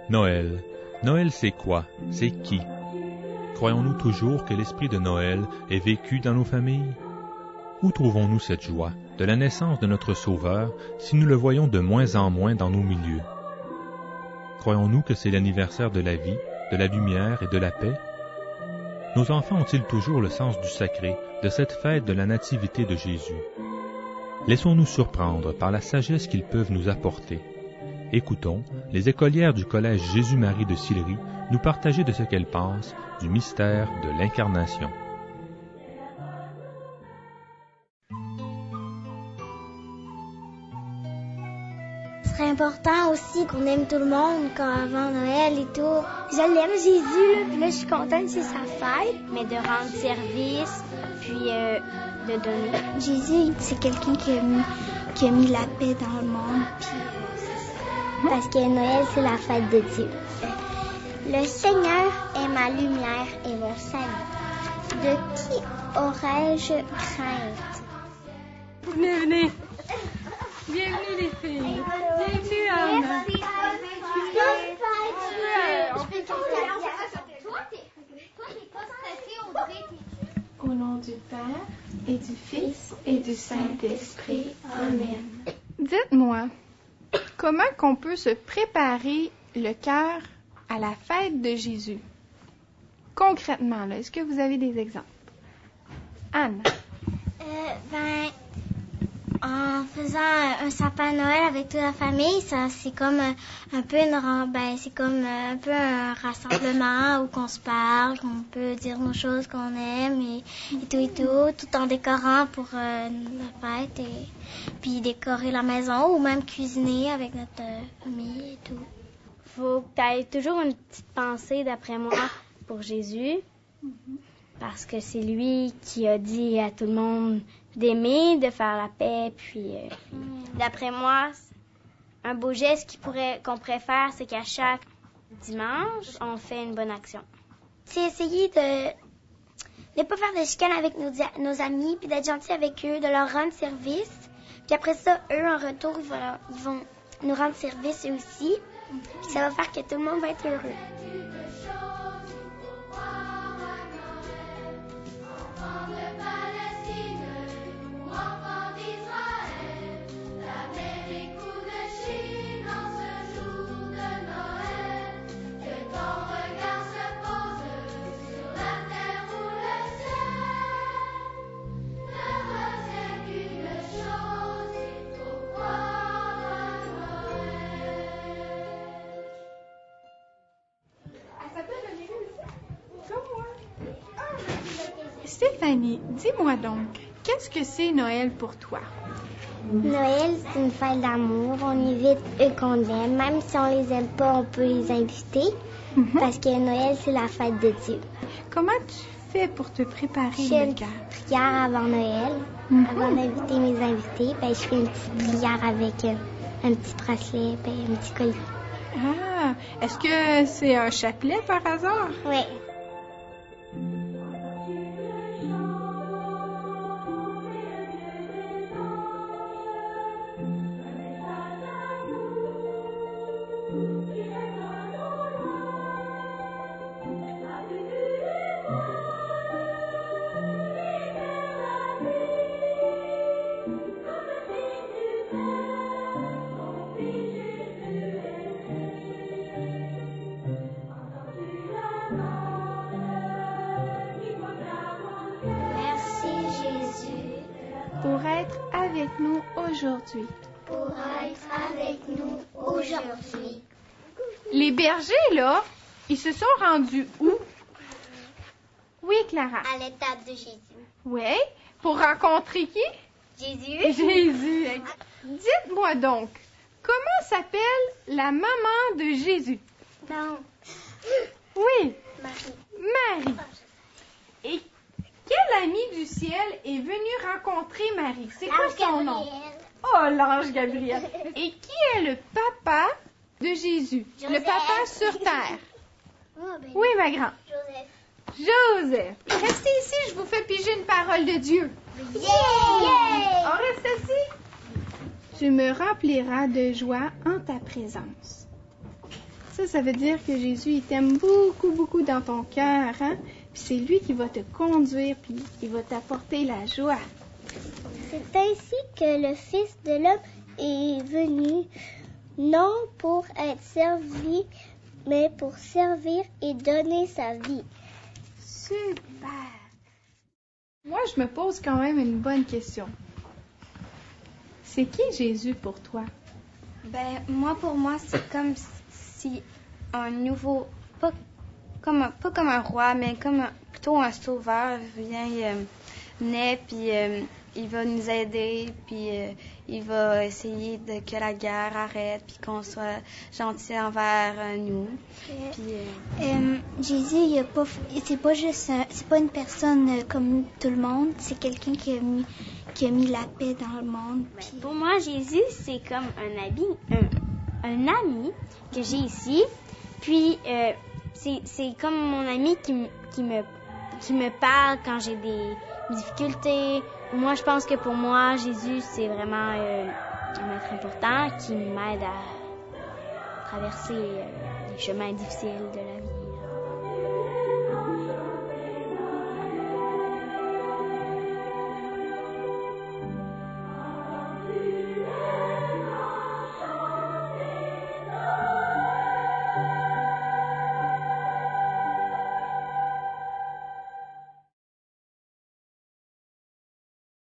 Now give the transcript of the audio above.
Noël. Noël, c'est quoi? C'est qui? Croyons-nous toujours que l'esprit de Noël est vécu dans nos familles? Où trouvons-nous cette joie de la naissance de notre Sauveur si nous le voyons de moins en moins dans nos milieux? Croyons-nous que c'est l'anniversaire de la vie, de la lumière et de la paix? Nos enfants ont-ils toujours le sens du sacré de cette fête de la nativité de Jésus? Laissons-nous surprendre par la sagesse qu'ils peuvent nous apporter. Écoutons les écolières du collège Jésus-Marie de Sillery nous partager de ce qu'elles pensent du mystère de l'Incarnation. C'est important aussi qu'on aime tout le monde quand avant Noël et tout. Je l'aime Jésus, là, puis là je suis contente, c'est sa fête. Mais de rendre service, puis de donner. Jésus, c'est quelqu'un qui a mis la paix dans le monde, puis parce que Noël, c'est la fête de Dieu. Le Seigneur est ma lumière et mon salut. De qui aurais-je crainte? Venez. Bienvenue les filles. Bienvenue Anne. Au nom du Père et du Fils et du Saint-Esprit. Amen. Dites-moi, comment qu'on peut se préparer le cœur à la fête de Jésus? Concrètement, là, est-ce que vous avez des exemples? Anne? En faisant un sapin de Noël avec toute la famille, ça c'est comme un peu un rassemblement où qu'on se parle, qu'on peut dire nos choses qu'on aime et tout en décorant pour la fête et puis décorer la maison ou même cuisiner avec notre famille et tout. Faut que tu aies toujours une petite pensée, d'après moi, pour Jésus, parce que c'est lui qui a dit à tout le monde d'aimer, de faire la paix, puis d'après moi, un beau geste qu'on pourrait faire, c'est qu'à chaque dimanche, on fait une bonne action. C'est essayer de ne pas faire de chicane avec nos amis, puis d'être gentil avec eux, de leur rendre service. Puis après ça, eux, en retour, ils vont nous rendre service eux aussi. Puis ça va faire que tout le monde va être heureux. Stéphanie, dis-moi donc, qu'est-ce que c'est Noël pour toi? Noël, c'est une fête d'amour. On invite eux qu'on aime. Même si on les aime pas, on peut les inviter. Parce que Noël, c'est la fête de Dieu. Comment tu fais pour te préparer Je fais le une cœur? petite prière avant Noël. Avant d'inviter mes invités, je fais une petite prière avec un petit bracelet et un petit collier. Ah, est-ce que c'est un chapelet par hasard? Oui. Pour être avec nous aujourd'hui. Pour être avec nous aujourd'hui. Les bergers, là, ils se sont rendus où? Oui, Clara. À l'étape de Jésus. Oui, pour rencontrer qui? Jésus. Jésus. Dites-moi donc, comment s'appelle la maman de Jésus? Non. Oui. Marie. Marie. Et quel ami du ciel est venu rencontrer Marie? C'est quoi son nom? Oh, l'ange Gabriel. Et qui est le papa de Jésus? Joseph. Le papa sur terre. Oh, Oui, ma grande. Joseph. Restez ici, je vous fais piger une parole de Dieu. Yeah! On reste assis. Tu me rempliras de joie en ta présence. Ça veut dire que Jésus, il t'aime beaucoup, beaucoup dans ton cœur, hein? Puis c'est lui qui va te conduire, puis il va t'apporter la joie. C'est ainsi que le Fils de l'homme est venu, non pour être servi, mais pour servir et donner sa vie. Super! Moi, je me pose quand même une bonne question. C'est qui Jésus pour toi? Pour moi, c'est comme si un nouveau, pas comme un roi, mais plutôt un sauveur vient naît, puis il va nous aider, puis il va essayer que la guerre arrête, puis qu'on soit gentil envers nous. Jésus, c'est pas une personne comme tout le monde, c'est quelqu'un qui a mis la paix dans le monde. Puis... Pour moi, Jésus, c'est comme un ami que j'ai ici. Puis c'est comme mon ami qui me parle quand j'ai des difficultés. Moi, je pense que pour moi, Jésus, c'est vraiment un maître important qui m'aide à traverser les chemins difficiles de la